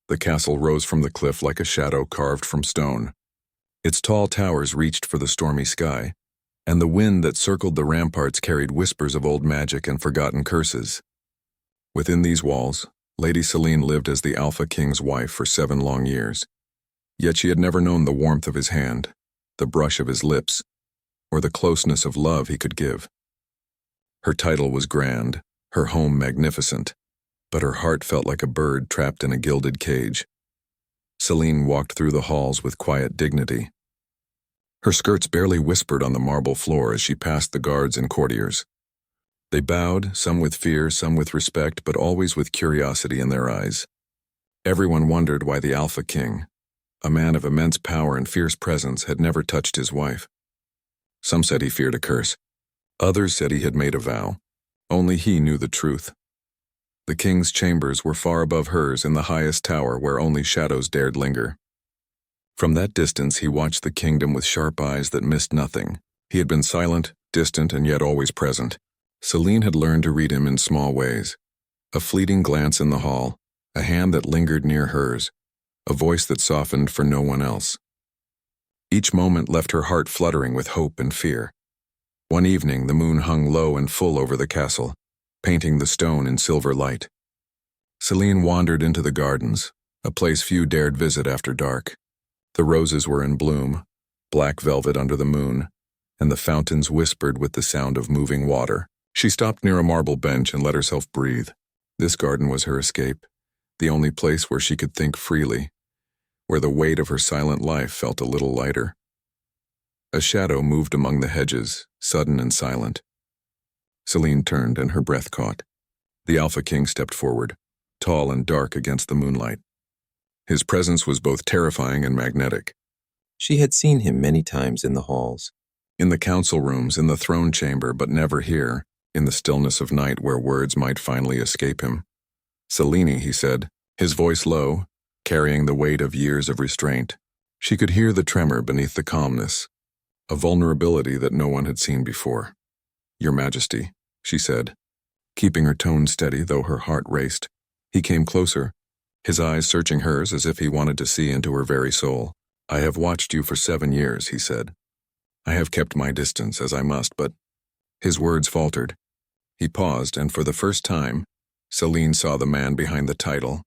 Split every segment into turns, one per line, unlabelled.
The castle rose from the cliff like a shadow carved from stone. Its tall towers reached for the stormy sky, and the wind that circled the ramparts carried whispers of old magic and forgotten curses. Within these walls, Lady Selene lived as the Alpha King's wife for 7 long years. Yet she had never known the warmth of his hand, the brush of his lips, or the closeness of love he could give. Her title was grand, her home magnificent, but her heart felt like a bird trapped in a gilded cage. Selene walked through the halls with quiet dignity. Her skirts barely whispered on the marble floor as she passed the guards and courtiers. They bowed, some with fear, some with respect, but always with curiosity in their eyes. Everyone wondered why the Alpha King, a man of immense power and fierce presence, had never touched his wife. Some said he feared a curse. Others said he had made a vow. Only he knew the truth. The king's chambers were far above hers in the highest tower where only shadows dared linger. From that distance he watched the kingdom with sharp eyes that missed nothing. He had been silent, distant, and yet always present. Selene had learned to read him in small ways. A fleeting glance in the hall, a hand that lingered near hers, a voice that softened for no one else. Each moment left her heart fluttering with hope and fear. One evening the moon hung low and full over the castle, painting the stone in silver light. Selene wandered into the gardens, a place few dared visit after dark. The roses were in bloom, black velvet under the moon, and the fountains whispered with the sound of moving water. She stopped near a marble bench and let herself breathe. This garden was her escape, the only place where she could think freely, where the weight of her silent life felt a little lighter. A shadow moved among the hedges, sudden and silent. Selene turned and her breath caught. The Alpha King stepped forward, tall and dark against the moonlight. His presence was both terrifying and magnetic.
She had seen him many times in the halls.
In the council rooms, in the throne chamber, but never here, in the stillness of night where words might finally escape him. "Selene," he said, his voice low, carrying the weight of years of restraint. She could hear the tremor beneath the calmness, a vulnerability that no one had seen before. "Your Majesty," she said, keeping her tone steady though her heart raced. He came closer, his eyes searching hers as if he wanted to see into her very soul. "I have watched you for 7 years," he said. "I have kept my distance as I must, but—" His words faltered. He paused, and for the first time, Selene saw the man behind the title,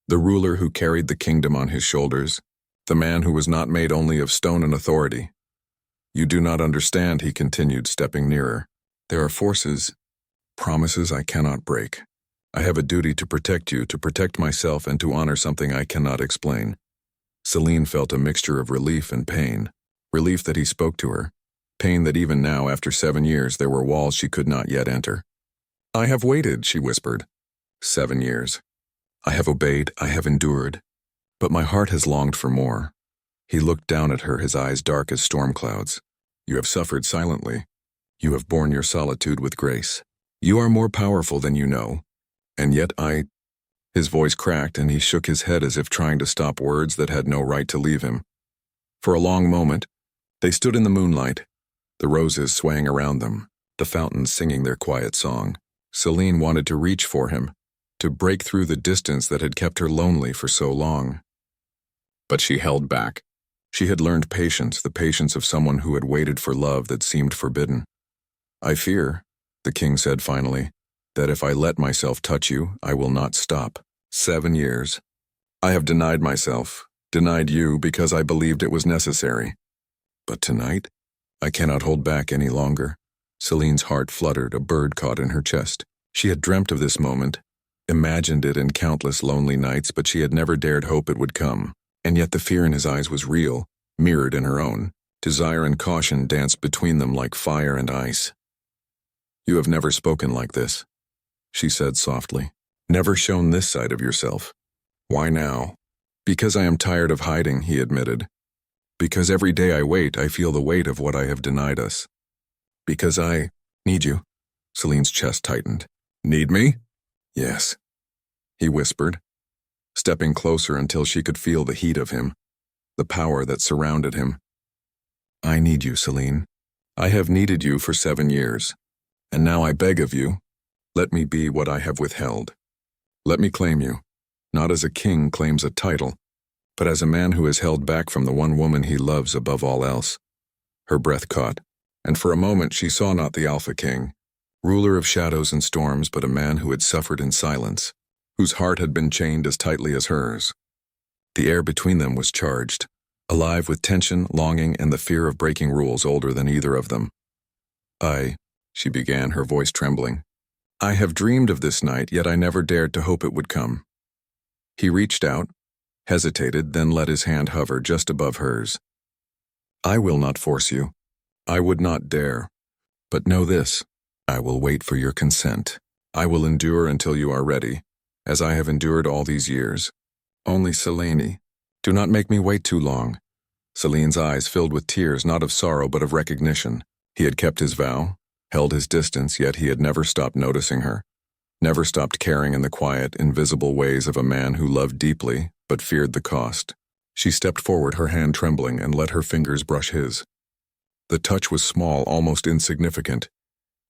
the ruler who carried the kingdom on his shoulders, the man who was not made only of stone and authority. "You do not understand," he continued, stepping nearer. "There are forces, promises I cannot break. I have a duty to protect you, to protect myself, and to honor something I cannot explain." Selene felt a mixture of relief and pain. Relief that he spoke to her. Pain that even now, after 7 years, there were walls she could not yet enter. "I have waited," she whispered. 7 years. I have obeyed, I have endured. But my heart has longed for more. He looked down at her, his eyes dark as storm clouds. "You have suffered silently. You have borne your solitude with grace. You are more powerful than you know. And yet I—" His voice cracked and he shook his head as if trying to stop words that had no right to leave him. For a long moment, they stood in the moonlight, the roses swaying around them, the fountains singing their quiet song. Selene wanted to reach for him, to break through the distance that had kept her lonely for so long. But she held back. She had learned patience, the patience of someone who had waited for love that seemed forbidden. "I fear," the king said finally, "that if I let myself touch you, I will not stop. 7 years. I have denied myself, denied you because I believed it was necessary. But tonight, I cannot hold back any longer." Selene's heart fluttered, a bird caught in her chest. She had dreamt of this moment, imagined it in countless lonely nights, but she had never dared hope it would come. And yet the fear in his eyes was real, mirrored in her own. Desire and caution danced between them like fire and ice. "You have never spoken like this," she said softly. "Never shown this side of yourself. Why now?" "Because I am tired of hiding," he admitted. "Because every day I wait, I feel the weight of what I have denied us. Because I need you." Selene's chest tightened. "Need me?" "Yes," he whispered, stepping closer until she could feel the heat of him, the power that surrounded him. "I need you, Selene. I have needed you for 7 years. And now I beg of you, let me be what I have withheld. Let me claim you. not as a king claims a title, but as a man who is held back from the one woman he loves above all else. Her breath caught, and for a moment she saw not the Alpha King, ruler of shadows and storms, but a man who had suffered in silence, whose heart had been chained as tightly as hers. The air between them was charged, alive with tension, longing, and the fear of breaking rules older than either of them. She began, her voice trembling. I have dreamed of this night, yet I never dared to hope it would come. He reached out, hesitated, then let his hand hover just above hers. I will not force you. I would not dare. But know this, I will wait for your consent. I will endure until you are ready, as I have endured all these years. Only Selene, do not make me wait too long. Selene's eyes filled with tears, not of sorrow but of recognition. He had kept his vow, held his distance, yet he had never stopped noticing her, never stopped caring in the quiet, invisible ways of a man who loved deeply but feared the cost. She stepped forward, her hand trembling, and let her fingers brush his. The touch was small, almost insignificant,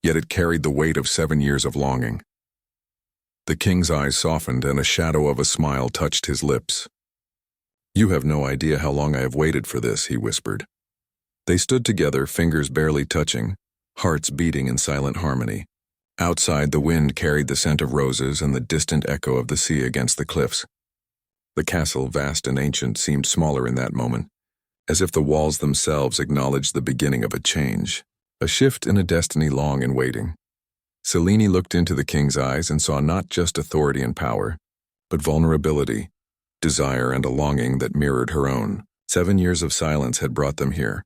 yet it carried the weight of 7 years of longing. The king's eyes softened, and a shadow of a smile touched his lips. You have no idea how long I have waited for this, he whispered. They stood together, fingers barely touching, hearts beating in silent harmony. Outside, the wind carried the scent of roses and the distant echo of the sea against the cliffs. The castle, vast and ancient, seemed smaller in that moment, as if the walls themselves acknowledged the beginning of a change, a shift in a destiny long in waiting. Selene looked into the king's eyes and saw not just authority and power, but vulnerability, desire, and a longing that mirrored her own. 7 years of silence had brought them here,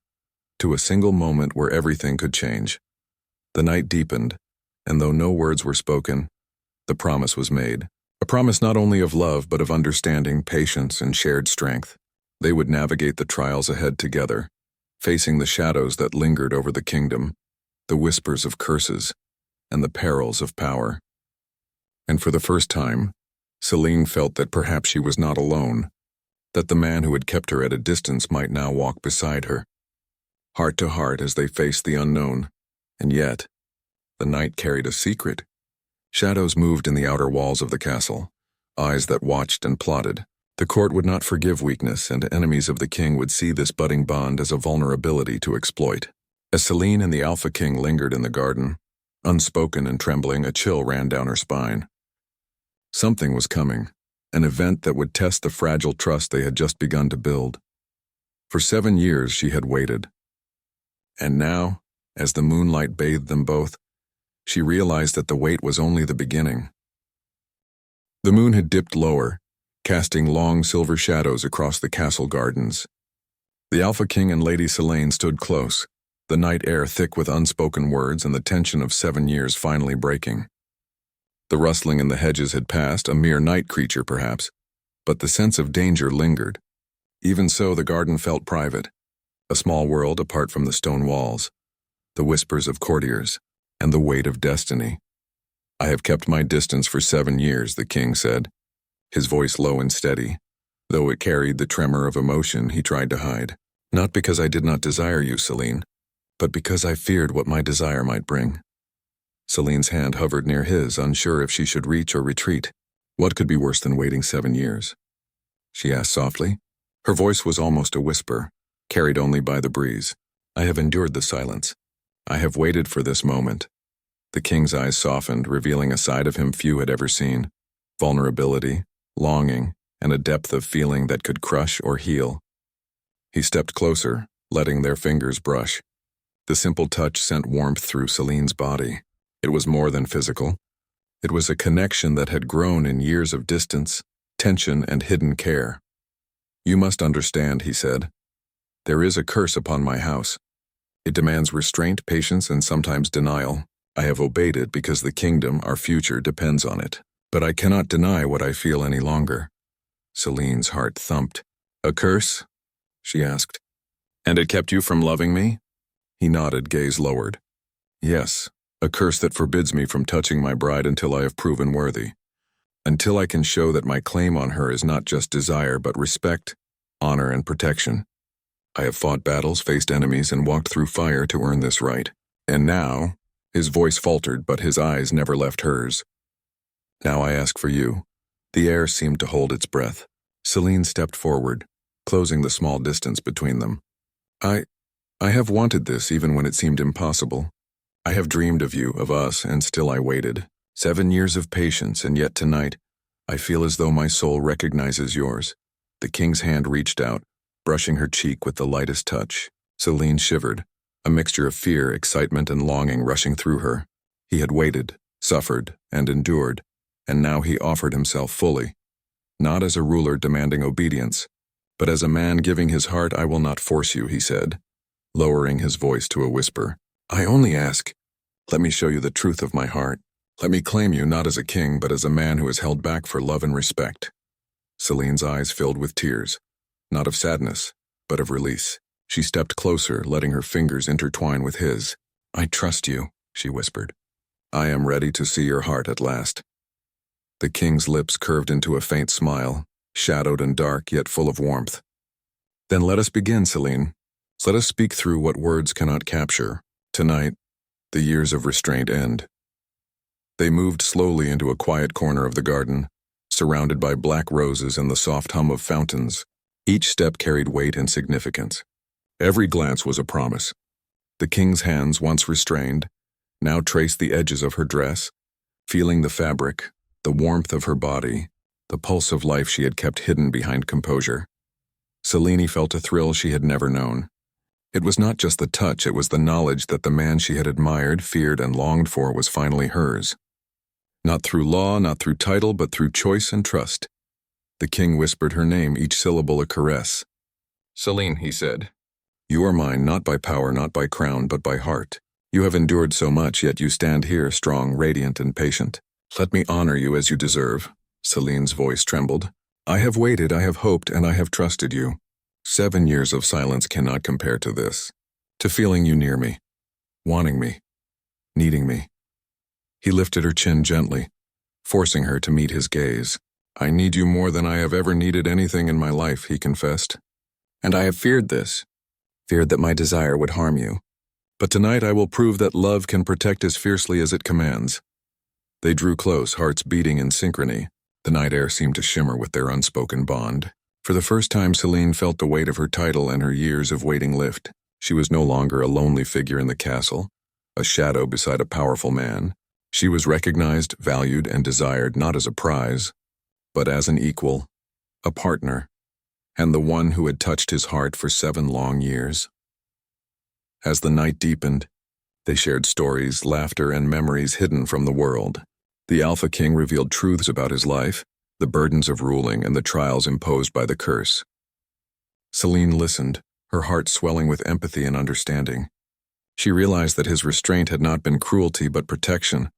to a single moment where everything could change. The night deepened, and though no words were spoken, the promise was made. A promise not only of love but of understanding, patience, and shared strength. They would navigate the trials ahead together, facing the shadows that lingered over the kingdom, the whispers of curses, and the perils of power. And for the first time, Selene felt that perhaps she was not alone, that the man who had kept her at a distance might now walk beside her, heart to heart as they faced the unknown. And yet, the night carried a secret. Shadows moved in the outer walls of the castle, eyes that watched and plotted. The court would not forgive weakness, and enemies of the king would see this budding bond as a vulnerability to exploit. As Selene and the Alpha King lingered in the garden, unspoken and trembling, a chill ran down her spine. Something was coming, an event that would test the fragile trust they had just begun to build. For 7 years she had waited. And now, as the moonlight bathed them both, she realized that the wait was only the beginning. The moon had dipped lower, casting long silver shadows across the castle gardens. The Alpha King and Lady Selene stood close, the night air thick with unspoken words and the tension of 7 years finally breaking. The rustling in the hedges had passed, a mere night creature perhaps, but the sense of danger lingered. Even so, the garden felt private, a small world apart from the stone walls, the whispers of courtiers, and the weight of destiny. I have kept my distance for 7 years, the king said, his voice low and steady, though it carried the tremor of emotion he tried to hide. Not because I did not desire you, Selene, but because I feared what my desire might bring. Selene's hand hovered near his, unsure if she should reach or retreat. What could be worse than waiting 7 years? She asked softly. Her voice was almost a whisper, carried only by the breeze. I have endured the silence. I have waited for this moment. The king's eyes softened, revealing a side of him few had ever seen. Vulnerability, longing, and a depth of feeling that could crush or heal. He stepped closer, letting their fingers brush. The simple touch sent warmth through Selene's body. It was more than physical. It was a connection that had grown in years of distance, tension, and hidden care. You must understand, he said. There is a curse upon my house. It demands restraint, patience, and sometimes denial. I have obeyed it because the kingdom, our future, depends on it. But I cannot deny what I feel any longer. Selene's heart thumped. A curse? She asked. And it kept you from loving me? He nodded, gaze lowered. Yes, a curse that forbids me from touching my bride until I have proven worthy. Until I can show that my claim on her is not just desire but respect, honor, and protection. I have fought battles, faced enemies, and walked through fire to earn this right. And now, his voice faltered, but his eyes never left hers. Now I ask for you, The air seemed to hold its breath. Celine stepped forward, closing the small distance between them. I have wanted this even when it seemed impossible. I have dreamed of you, of us, and still I waited. 7 years of patience, and yet tonight, I feel as though my soul recognizes yours. The king's hand reached out, brushing her cheek with the lightest touch. Celine shivered, a mixture of fear, excitement, and longing rushing through her. He had waited, suffered, and endured, and now he offered himself fully. Not as a ruler demanding obedience, but as a man giving his heart. I will not force you, he said, lowering his voice to a whisper. I only ask, let me show you the truth of my heart. Let me claim you not as a king, but as a man who is held back for love and respect. Celine's eyes filled with tears, not of sadness, but of release. She stepped closer, letting her fingers intertwine with his. I trust you, she whispered. I am ready to see your heart at last. The king's lips curved into a faint smile, shadowed and dark, yet full of warmth. Then let us begin, Celine. Let us speak through what words cannot capture. Tonight, the years of restraint end. They moved slowly into a quiet corner of the garden, surrounded by black roses and the soft hum of fountains. Each step carried weight and significance. Every glance was a promise. The king's hands, once restrained, now traced the edges of her dress, feeling the fabric, the warmth of her body, the pulse of life she had kept hidden behind composure. Celine felt a thrill she had never known. It was not just the touch, it was the knowledge that the man she had admired, feared, and longed for was finally hers. Not through law, not through title, but through choice and trust. The king whispered her name, each syllable a caress. Celine, he said, you are mine, not by power, not by crown, but by heart. You have endured so much, yet you stand here, strong, radiant, and patient. Let me honor you as you deserve. Celine's voice trembled. I have waited, I have hoped, and I have trusted you. 7 years of silence cannot compare to this. To feeling you near me, wanting me, needing me. He lifted her chin gently, forcing her to meet his gaze. I need you more than I have ever needed anything in my life, he confessed. And I have feared this, feared that my desire would harm you. But tonight I will prove that love can protect as fiercely as it commands. They drew close, hearts beating in synchrony. The night air seemed to shimmer with their unspoken bond. For the first time, Celine felt the weight of her title and her years of waiting lift. She was no longer a lonely figure in the castle, a shadow beside a powerful man. She was recognized, valued, and desired not as a prize, but as an equal, a partner, and the one who had touched his heart for 7 long years. As the night deepened, they shared stories, laughter, and memories hidden from the world. The Alpha King revealed truths about his life, the burdens of ruling, and the trials imposed by the curse. Celine listened, her heart swelling with empathy and understanding. She realized that his restraint had not been cruelty but protection,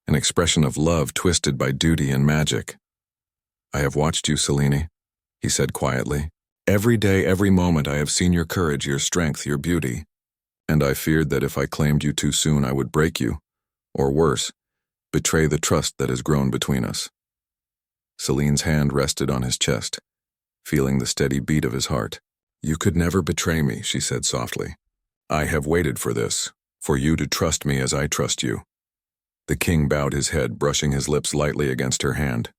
an expression of love twisted by duty and magic. I have watched you, Celine, he said quietly. Every day, every moment I have seen your courage, your strength, your beauty. And I feared that if I claimed you too soon, I would break you, or worse, betray the trust that has grown between us. Celine's hand rested on his chest, feeling the steady beat of his heart. You could never betray me, she said softly. I have waited for this, for you to trust me as I trust you. The king bowed his head, brushing his lips lightly against her hand.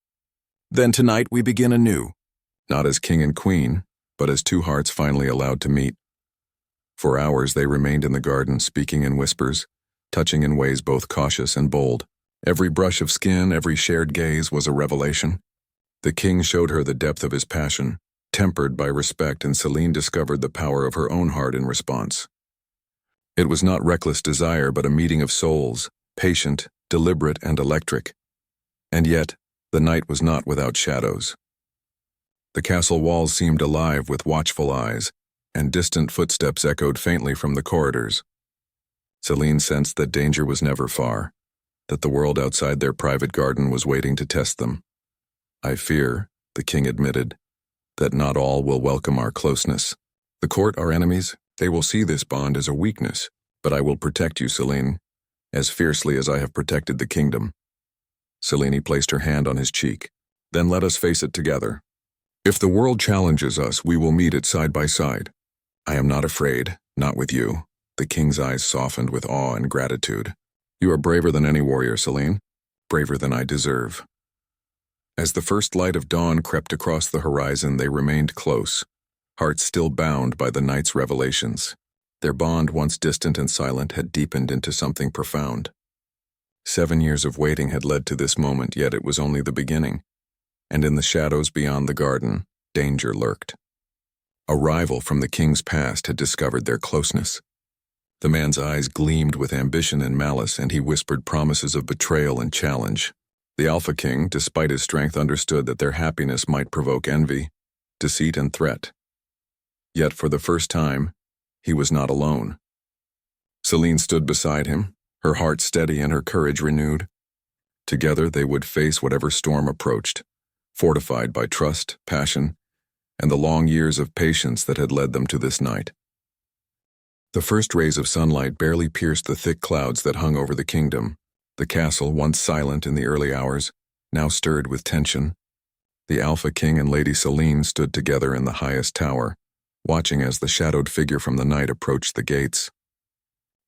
Then tonight we begin anew, not as king and queen, but as 2 hearts finally allowed to meet. For hours they remained in the garden, speaking in whispers, touching in ways both cautious and bold. Every brush of skin, every shared gaze was a revelation. The king showed her the depth of his passion, tempered by respect, and Celine discovered the power of her own heart in response. It was not reckless desire, but a meeting of souls, patient, deliberate, and electric. And yet, the night was not without shadows. The castle walls seemed alive with watchful eyes, and distant footsteps echoed faintly from the corridors. Celine sensed that danger was never far, that the world outside their private garden was waiting to test them. I fear, the king admitted, that not all will welcome our closeness. The court, our enemies, they will see this bond as a weakness, but I will protect you, Celine, as fiercely as I have protected the kingdom. Celine placed her hand on his cheek. Then let us face it together. If the world challenges us, we will meet it side by side. I am not afraid, not with you. The king's eyes softened with awe and gratitude. You are braver than any warrior, Celine, braver than I deserve. As the first light of dawn crept across the horizon, they remained close, hearts still bound by the night's revelations. Their bond, once distant and silent, had deepened into something profound. 7 years of waiting had led to this moment, yet it was only the beginning, and in the shadows beyond the garden, danger lurked. A rival from the king's past had discovered their closeness. The man's eyes gleamed with ambition and malice, and he whispered promises of betrayal and challenge. The Alpha King, despite his strength, understood that their happiness might provoke envy, deceit, and threat. Yet for the first time, he was not alone. Celine stood beside him, her heart steady and her courage renewed. Together they would face whatever storm approached, fortified by trust, passion, and the long years of patience that had led them to this night. The first rays of sunlight barely pierced the thick clouds that hung over the kingdom. The castle, once silent in the early hours, now stirred with tension. The Alpha King and Lady Celine stood together in the highest tower, watching as the shadowed figure from the night approached the gates.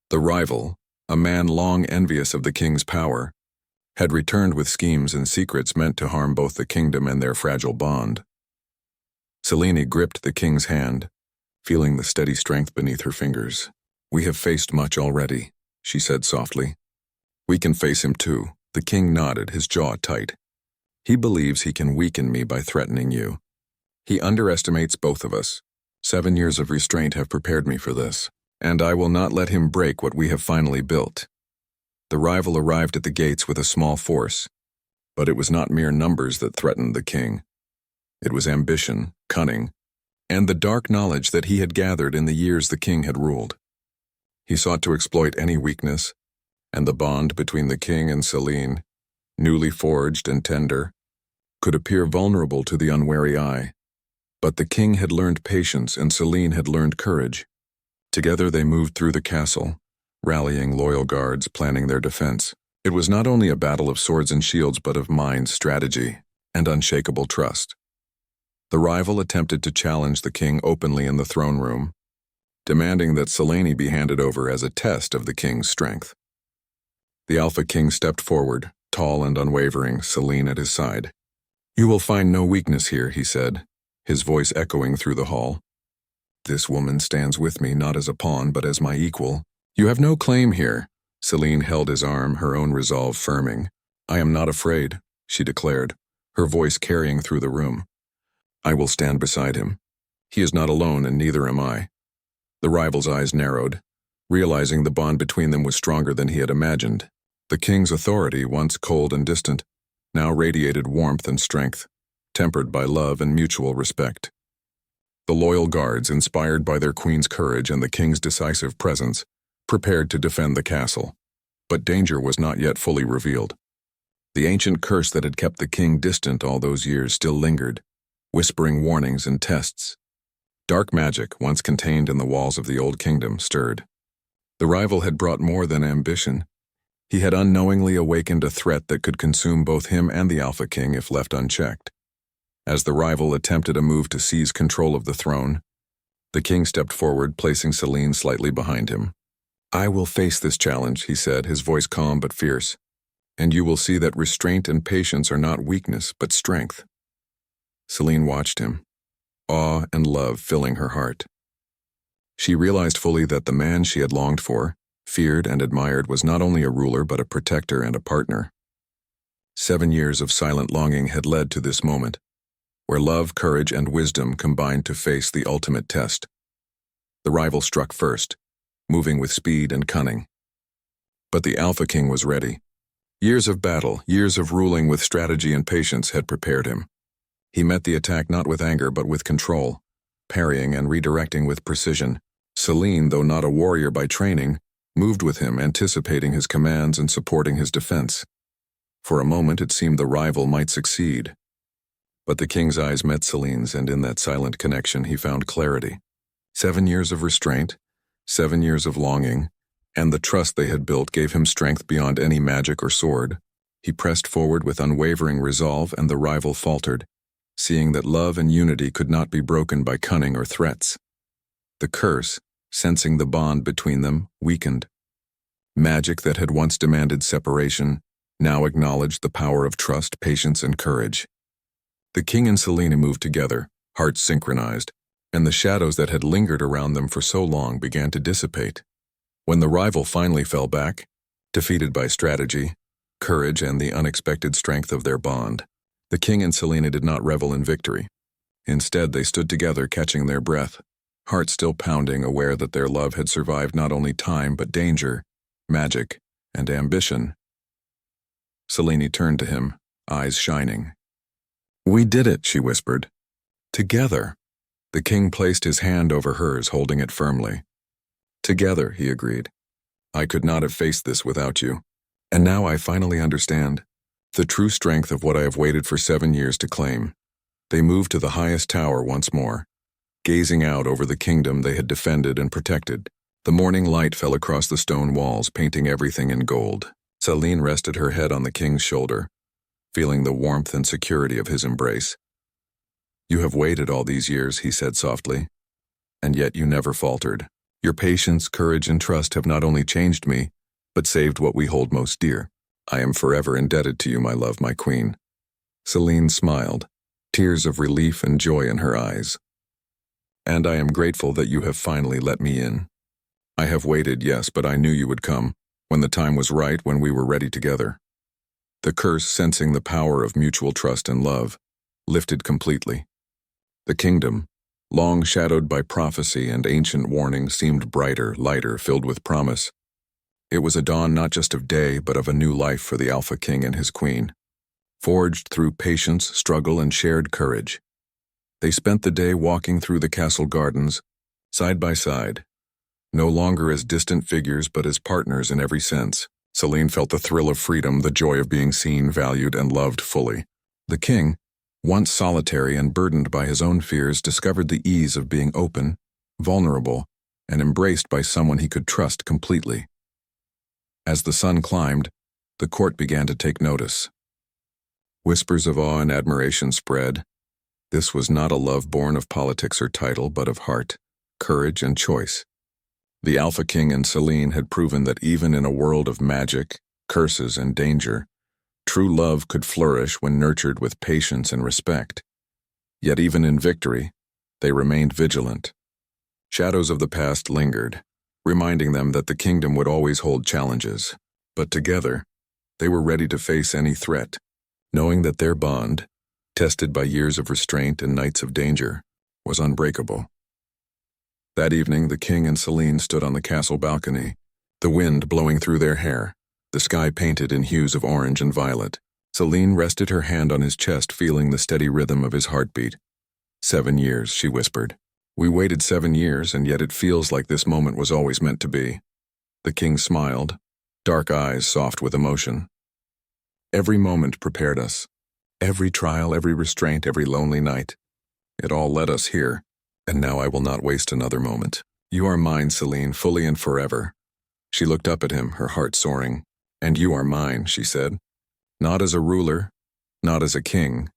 The rival, a man long envious of the king's power, had returned with schemes and secrets meant to harm both the kingdom and their fragile bond. Celine gripped the king's hand, feeling the steady strength beneath her fingers. "We have faced much already," she said softly. "We can face him too." The king nodded, his jaw tight. "He believes he can weaken me by threatening you. He underestimates both of us. 7 years of restraint have prepared me for this, and I will not let him break what we have finally built." The rival arrived at the gates with a small force, but it was not mere numbers that threatened the king. It was ambition, cunning, and the dark knowledge that he had gathered in the years the king had ruled. He sought to exploit any weakness, and the bond between the king and Celine, newly forged and tender, could appear vulnerable to the unwary eye. But the king had learned patience and Celine had learned courage. Together they moved through the castle, rallying loyal guards, planning their defense. It was not only a battle of swords and shields, but of mind, strategy, and unshakable trust. The rival attempted to challenge the king openly in the throne room, demanding that Celine be handed over as a test of the king's strength. The Alpha King stepped forward, tall and unwavering, Celine at his side. "You will find no weakness here," he said, his voice echoing through the hall. "This woman stands with me not as a pawn but as my equal. You have no claim here." Celine held his arm, her own resolve firming. "I am not afraid," she declared, her voice carrying through the room. "I will stand beside him. He is not alone, and neither am I." The rival's eyes narrowed, realizing the bond between them was stronger than he had imagined. The king's authority, once cold and distant, now radiated warmth and strength, tempered by love and mutual respect. The loyal guards, inspired by their queen's courage and the king's decisive presence, prepared to defend the castle. But danger was not yet fully revealed. The ancient curse that had kept the king distant all those years still lingered, whispering warnings and tests. Dark magic, once contained in the walls of the old kingdom, stirred. The rival had brought more than ambition. He had unknowingly awakened a threat that could consume both him and the Alpha King if left unchecked. As the rival attempted a move to seize control of the throne, the king stepped forward, placing Celine slightly behind him. "I will face this challenge," he said, his voice calm but fierce, "and you will see that restraint and patience are not weakness, but strength." Celine watched him, awe and love filling her heart. She realized fully that the man she had longed for, feared and admired, was not only a ruler but a protector and a partner. 7 years of silent longing had led to this moment, where love, courage, and wisdom combined to face the ultimate test. The rival struck first, moving with speed and cunning. But the Alpha King was ready. Years of battle, years of ruling with strategy and patience had prepared him. He met the attack not with anger but with control, parrying and redirecting with precision. Celine, though not a warrior by training, moved with him, anticipating his commands and supporting his defense. For a moment it seemed the rival might succeed. But the king's eyes met Celine's, and in that silent connection he found clarity. 7 years of restraint, 7 years of longing, and the trust they had built gave him strength beyond any magic or sword. He pressed forward with unwavering resolve, and the rival faltered, seeing that love and unity could not be broken by cunning or threats. The curse, sensing the bond between them, weakened. Magic that had once demanded separation now acknowledged the power of trust, patience, and courage. The king and Selene moved together, hearts synchronized, and the shadows that had lingered around them for so long began to dissipate. When the rival finally fell back, defeated by strategy, courage, and the unexpected strength of their bond, the king and Selene did not revel in victory. Instead, they stood together, catching their breath, hearts still pounding, aware that their love had survived not only time but danger, magic, and ambition. Selene turned to him, eyes shining. "We did it," she whispered. "Together." The king placed his hand over hers, holding it firmly. "Together," he agreed. "I could not have faced this without you. And now I finally understand the true strength of what I have waited for 7 years to claim." They moved to the highest tower once more, gazing out over the kingdom they had defended and protected. The morning light fell across the stone walls, painting everything in gold. Selene rested her head on the king's shoulder, feeling the warmth and security of his embrace. "You have waited all these years," he said softly, "and yet you never faltered. Your patience, courage, and trust have not only changed me, but saved what we hold most dear. I am forever indebted to you, my love, my queen." Selene smiled, tears of relief and joy in her eyes. "And I am grateful that you have finally let me in. I have waited, yes, but I knew you would come, when the time was right, when we were ready together." The curse, sensing the power of mutual trust and love, lifted completely. The kingdom, long shadowed by prophecy and ancient warning, seemed brighter, lighter, filled with promise. It was a dawn not just of day, but of a new life for the Alpha King and his queen, forged through patience, struggle, and shared courage. They spent the day walking through the castle gardens, side by side, no longer as distant figures but as partners in every sense. Selene felt the thrill of freedom, the joy of being seen, valued, and loved fully. The king, once solitary and burdened by his own fears, discovered the ease of being open, vulnerable, and embraced by someone he could trust completely. As the sun climbed, the court began to take notice. Whispers of awe and admiration spread. This was not a love born of politics or title, but of heart, courage, and choice. The Alpha King and Selene had proven that even in a world of magic, curses, and danger, true love could flourish when nurtured with patience and respect. Yet even in victory, they remained vigilant. Shadows of the past lingered, reminding them that the kingdom would always hold challenges. But together, they were ready to face any threat, knowing that their bond, tested by years of restraint and nights of danger, was unbreakable. That evening, the king and Selene stood on the castle balcony, the wind blowing through their hair, the sky painted in hues of orange and violet. Selene rested her hand on his chest, feeling the steady rhythm of his heartbeat. 7 years, she whispered. "We waited 7 years, and yet it feels like this moment was always meant to be." The king smiled, dark eyes soft with emotion. "Every moment prepared us. Every trial, every restraint, every lonely night. It all led us here, and now I will not waste another moment. You are mine, Selene, fully and forever." She looked up at him, her heart soaring. "And you are mine," she said. "Not as a ruler, not as a king,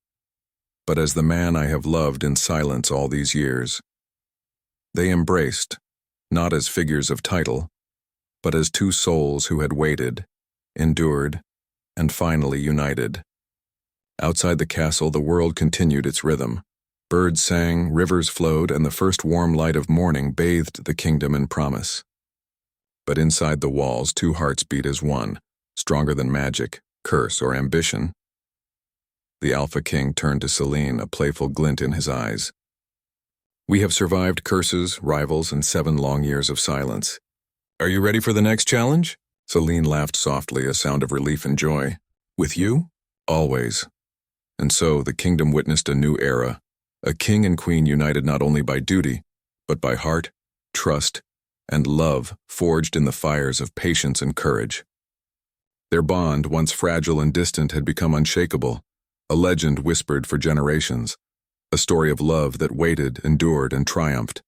but as the man I have loved in silence all these years." They embraced, not as figures of title, but as two souls who had waited, endured, and finally united. Outside the castle, the world continued its rhythm. Birds sang, rivers flowed, and the first warm light of morning bathed the kingdom in promise. But inside the walls, two hearts beat as one, stronger than magic, curse, or ambition. The Alpha King turned to Selene, a playful glint in his eyes. "We have survived curses, rivals, and 7 long years of silence. Are you ready for the next challenge?" Selene laughed softly, a sound of relief and joy. "With you? Always." And so the kingdom witnessed a new era, a king and queen united not only by duty, but by heart, trust, and love forged in the fires of patience and courage. Their bond, once fragile and distant, had become unshakable, a legend whispered for generations, a story of love that waited, endured, and triumphed.